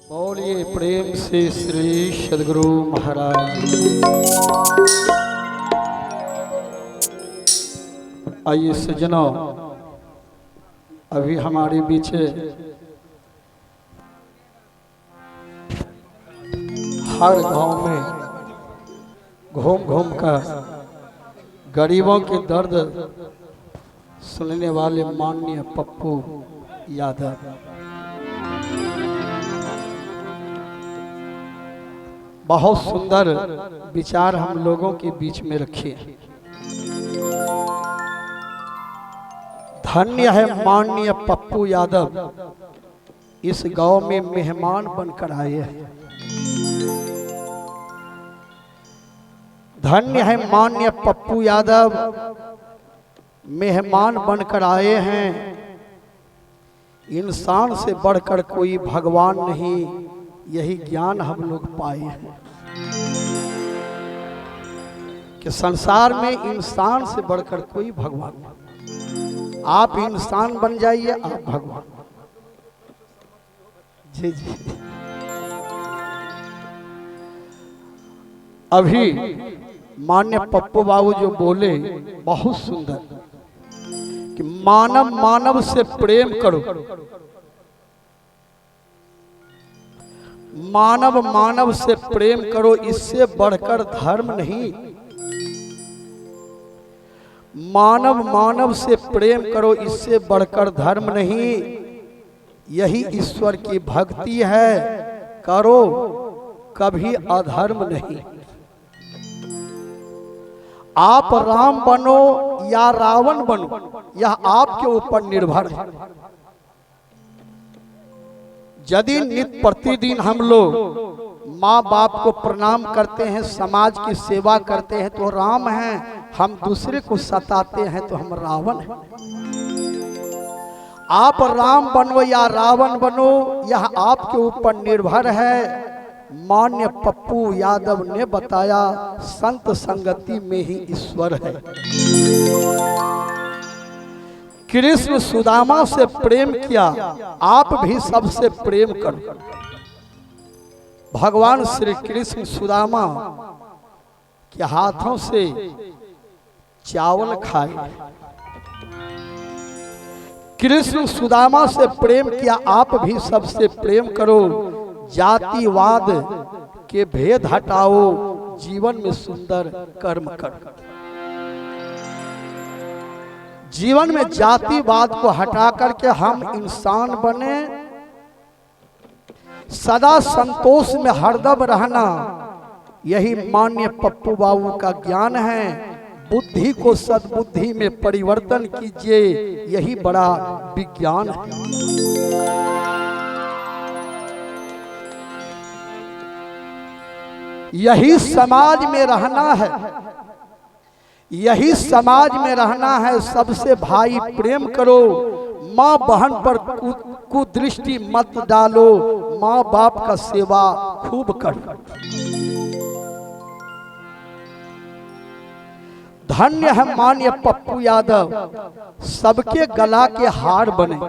बोलिए प्रेम से श्री सद्गुरु महाराज। आइए सज्जनों, अभी हमारे बीच हर गांव में घूम घूम कर गरीबों के दर्द सुनने वाले माननीय पप्पू यादव बहुत सुंदर विचार हम लोगों के बीच में रखे। धन्य है माननीय पप्पू यादव, इस गांव में मेहमान बनकर आए हैं। धन्य है माननीय पप्पू यादव, मेहमान बनकर आए हैं। इंसान से बढ़कर कोई भगवान नहीं, यही ज्ञान हम लोग पाए हैं कि संसार में इंसान से बढ़कर कोई भगवान नहीं। आप इंसान बन जाइए, आप भगवान। जी जी। अभी मान्य पप्पू बाबू जो बोले बहुत सुंदर कि मानव मानव से प्रेम करो, मानव मानव से प्रेम करो, इससे बढ़कर धर्म नहीं। मानव मानव से प्रेम करो, इससे बढ़कर धर्म नहीं। यही ईश्वर की भक्ति है, करो कभी अधर्म नहीं। आप राम बनो या रावण बनो, यह आपके ऊपर निर्भर है। यदि नित्य प्रतिदिन हम लोग माँ बाप को प्रणाम करते हैं, समाज की सेवा करते हैं तो राम हैं, हम दूसरे को सताते हैं तो हम रावण हैं। आप राम बनो या रावण बनो, यह आपके ऊपर निर्भर है। मान्य पप्पू यादव ने बताया, संत संगति में ही ईश्वर है। कृष्ण सुदामा से प्रेम किया, आप भी सबसे प्रेम करो। भगवान श्री कृष्ण सुदामा के हाथों से चावल खाए। कृष्ण सुदामा से प्रेम किया, आप भी सबसे प्रेम करो। जातिवाद के भेद हटाओ, जीवन में सुंदर कर्म करो। जीवन में जातिवाद को हटा करके हम इंसान बने, सदा संतोष में हरदम रहना, यही माननीय पप्पू बाबू का ज्ञान है। बुद्धि को सद्बुद्धि में परिवर्तन कीजिए, यही बड़ा विज्ञान है। यही समाज में रहना है, यही समाज में रहना है। सबसे भाई प्रेम करो, माँ बहन पर कुदृष्टि मत डालो, माँ बाप का सेवा खूब करो। धन्य है माननीय पप्पू यादव, सबके गला के हार बने।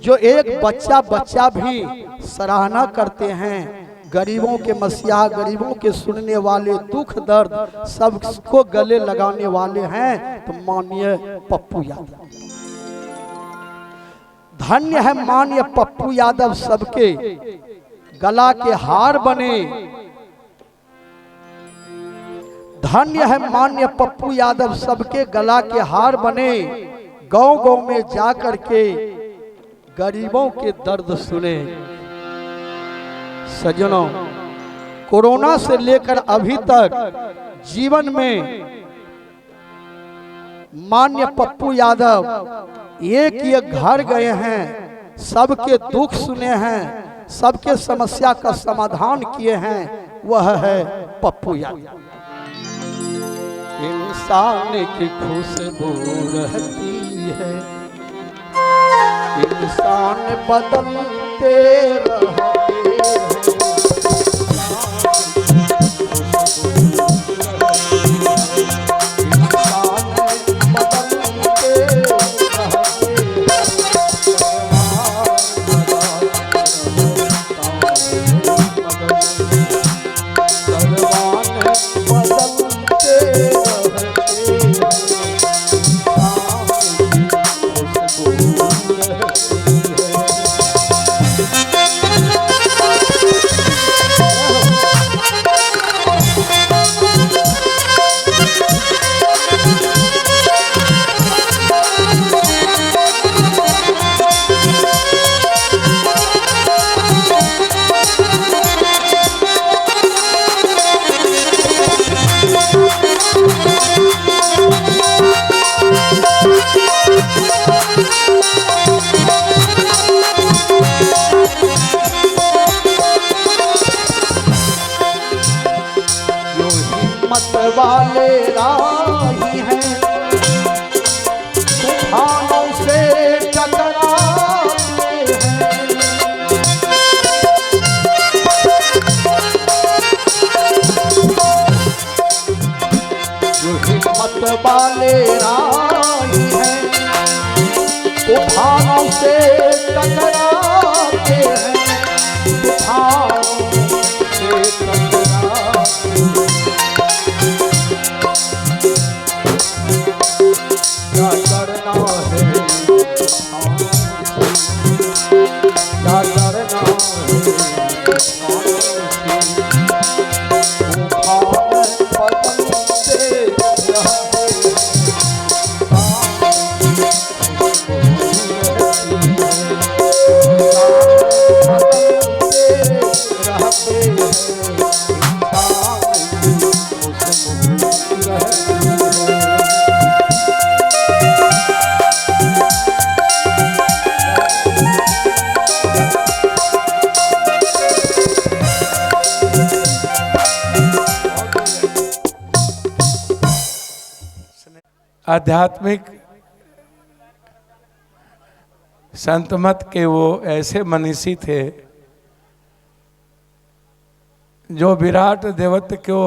जो एक बच्चा बच्चा भी सराहना करते हैं, गरीबों के मसीहा, गरीबों के सुनने वाले, दुख दर्द सबको गले लगाने वाले हैं, तो माननीय पप्पू यादव। धन्य है माननीय पप्पू यादव, सबके गला के हार बने। धन्य है माननीय पप्पू यादव, सबके गला के हार बने। गांव गांव में जाकर के गरीबों के दर्द सुने। सज्जनों, कोरोना से लेकर अभी तक जीवन में माननीय पप्पू यादव एक घर गए हैं, सबके दुख सुने हैं, सबके समस्या का समाधान किए हैं। वह है पप्पू यादव। इंसान की खुशबू रहती है, इंसान बदलते रहते हैं। वाले राही हैं, तूफानों से टकराते हैं, तूफानों से टकराते हैं। क्या करना है क्या करना है आध्यात्मिक संत मत के वो ऐसे मनीषी थे जो विराट देवत्व को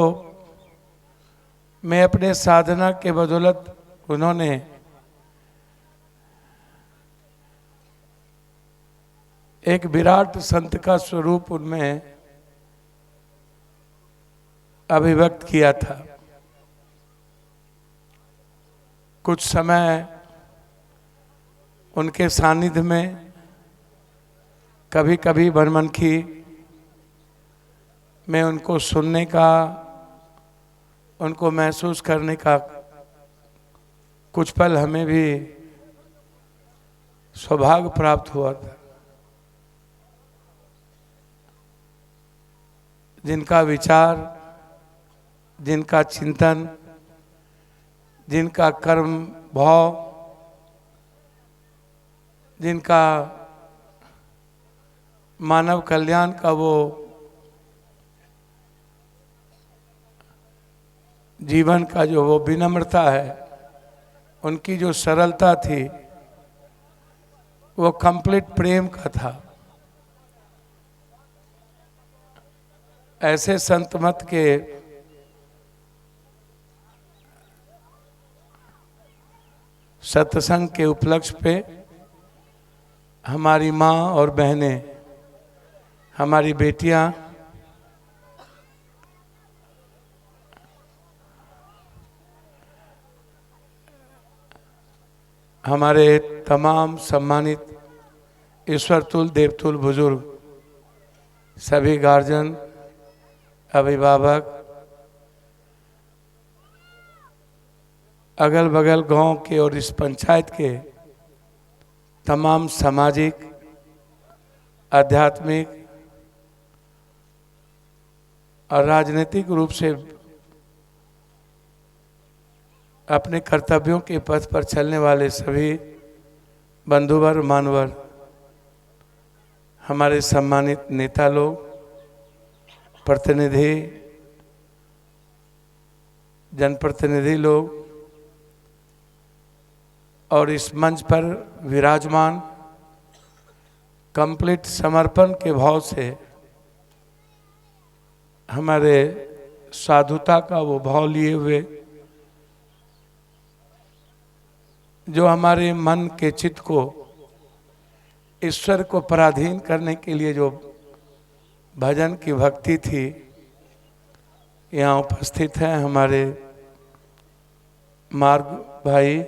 में अपने साधना के बदौलत उन्होंने एक विराट संत का स्वरूप उनमें अभिव्यक्त किया था। कुछ समय उनके सानिध्य में कभी कभी बनमनखी में उनको सुनने का, उनको महसूस करने का कुछ पल हमें भी सौभाग्य प्राप्त हुआ था। जिनका विचार, जिनका चिंतन, जिनका कर्म भाव, जिनका मानव कल्याण का वो जीवन का जो वो विनम्रता है, उनकी जो सरलता थी, वो कंप्लीट प्रेम का था। ऐसे संत मत के सत्संग के उपलक्ष्य पे हमारी माँ और बहनें, हमारी बेटियां हमारे तमाम सम्मानित ईश्वर तुल देवतुल बुजुर्ग, सभी गार्जियन, अभिभावक, अगल बगल गांव के और इस पंचायत के तमाम सामाजिक, आध्यात्मिक और राजनीतिक रूप से अपने कर्तव्यों के पथ पर चलने वाले सभी बंधुवर, मानवर, हमारे सम्मानित नेता लोग, प्रतिनिधि, जनप्रतिनिधि लोग और इस मंच पर विराजमान कंप्लीट समर्पण के भाव से हमारे साधुता का वो भाव लिए हुए जो हमारे मन के चित्त को ईश्वर को पराधीन करने के लिए जो भजन की भक्ति थी, यहाँ उपस्थित हैं हमारे मार्ग भाई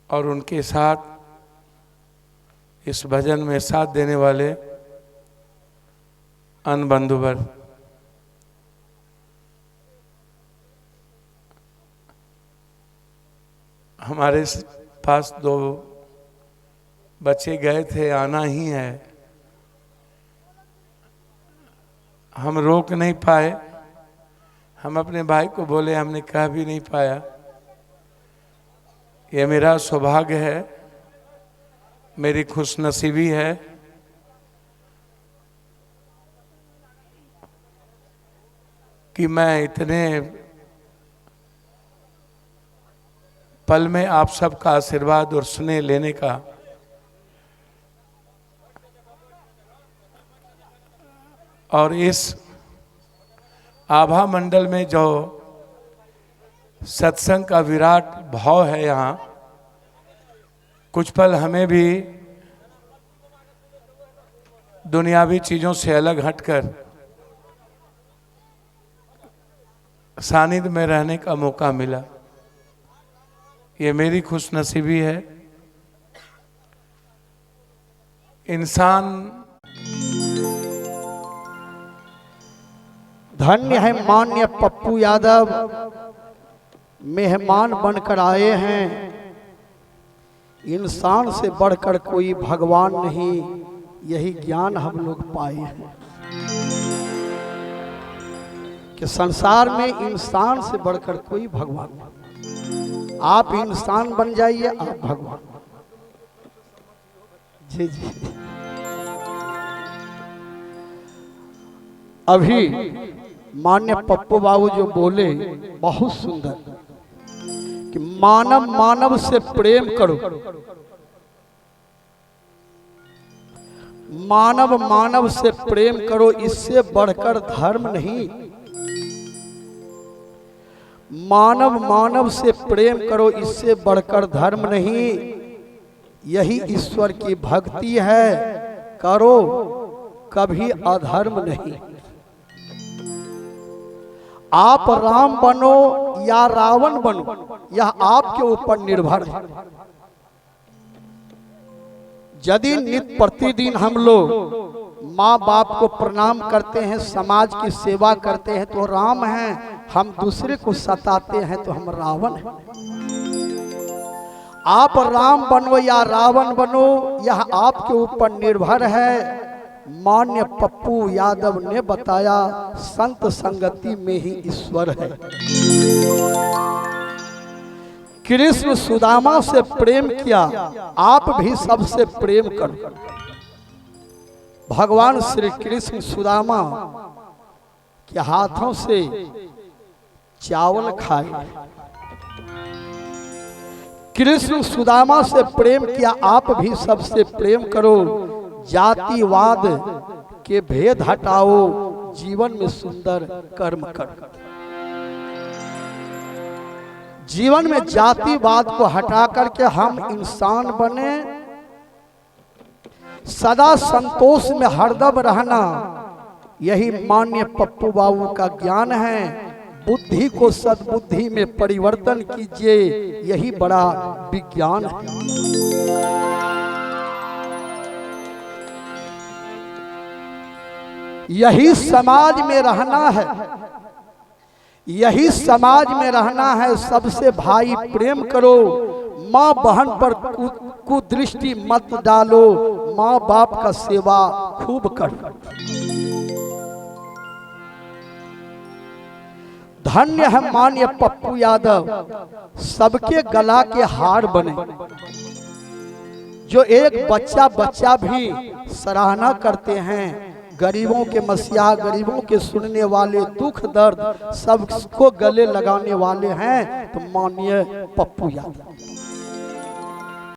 और उनके साथ इस भजन में साथ देने वाले अन्य बंधुवर। हमारे पास 2 बच्चे गए थे, आना ही है, हम रोक नहीं पाए। हम अपने भाई को बोले, हमने कह भी नहीं पाया। ये मेरा सौभाग्य है, मेरी खुशनसीबी है कि मैं इतने पल में आप सबका आशीर्वाद और स्नेह लेने का और इस आभा मंडल में जो सत्संग का विराट भाव है, यहाँ कुछ पल हमें भी दुनियावी चीजों से अलग हटकर सानिध्य में रहने का मौका मिला। ये मेरी खुशनसीबी है। इंसान धन्य है माननीय पप्पू यादव, मेहमान बनकर आए हैं। इंसान से बढ़कर कोई भगवान नहीं, यही ज्ञान हम लोग पाए हैं कि संसार में इंसान से बढ़कर कोई भगवान नहीं। आप इंसान बन जाइए, आप भगवान। जी जी। अभी मान्य पप्पू बाबू जो बोले बहुत सुंदर कि मानव मानव से प्रेम करो, मानव मानव से प्रेम करो, इससे बढ़कर धर्म नहीं। मानव मानव से प्रेम करो, इससे बढ़कर धर्म नहीं, यही ईश्वर की भक्ति है। करो कभी अधर्म नहीं। आप राम बनो या रावण बनो, यह आपके ऊपर निर्भर है। यदि नित्य प्रतिदिन हम लोग माँ बाप को प्रणाम करते हैं, समाज की सेवा करते हैं तो राम हैं। हम दूसरे को सताते हैं तो हम रावण हैं। आप राम बनो या रावण बनो, यह आपके ऊपर निर्भर है। मान्य पप्पू यादव ने बताया संत संगति में ही ईश्वर है। कृष्ण सुदामा से प्रेम किया, आप भी सबसे प्रेम करो। भगवान श्री कृष्ण सुदामा के हाथों से चावल खाए। कृष्ण सुदामा से प्रेम किया, आप भी सबसे प्रेम करो। जातिवाद के भेद हटाओ, जीवन में सुंदर कर्म करो। जीवन में जातिवाद को हटा करके हम इंसान बने, सदा संतोष में हरदम रहना, यही माननीय पप्पू बाबू का ज्ञान है। बुद्धि को सद्बुद्धि में परिवर्तन कीजिए, यही बड़ा विज्ञान है। यही समाज में रहना है, यही समाज में रहना है। सबसे भाई प्रेम करो, माँ बहन पर कुदृष्टि मत डालो, माँ बाप का सेवा खूब करो। धन्य है माननीय पप्पू यादव, सबके गला के हार बने। जो एक बच्चा भी सराहना करते हैं। गरीबों के मसीहा, गरीबों के सुनने वाले, दुख दर्द सबको गले लगाने वाले हैं तो माननीय पप्पू यादव।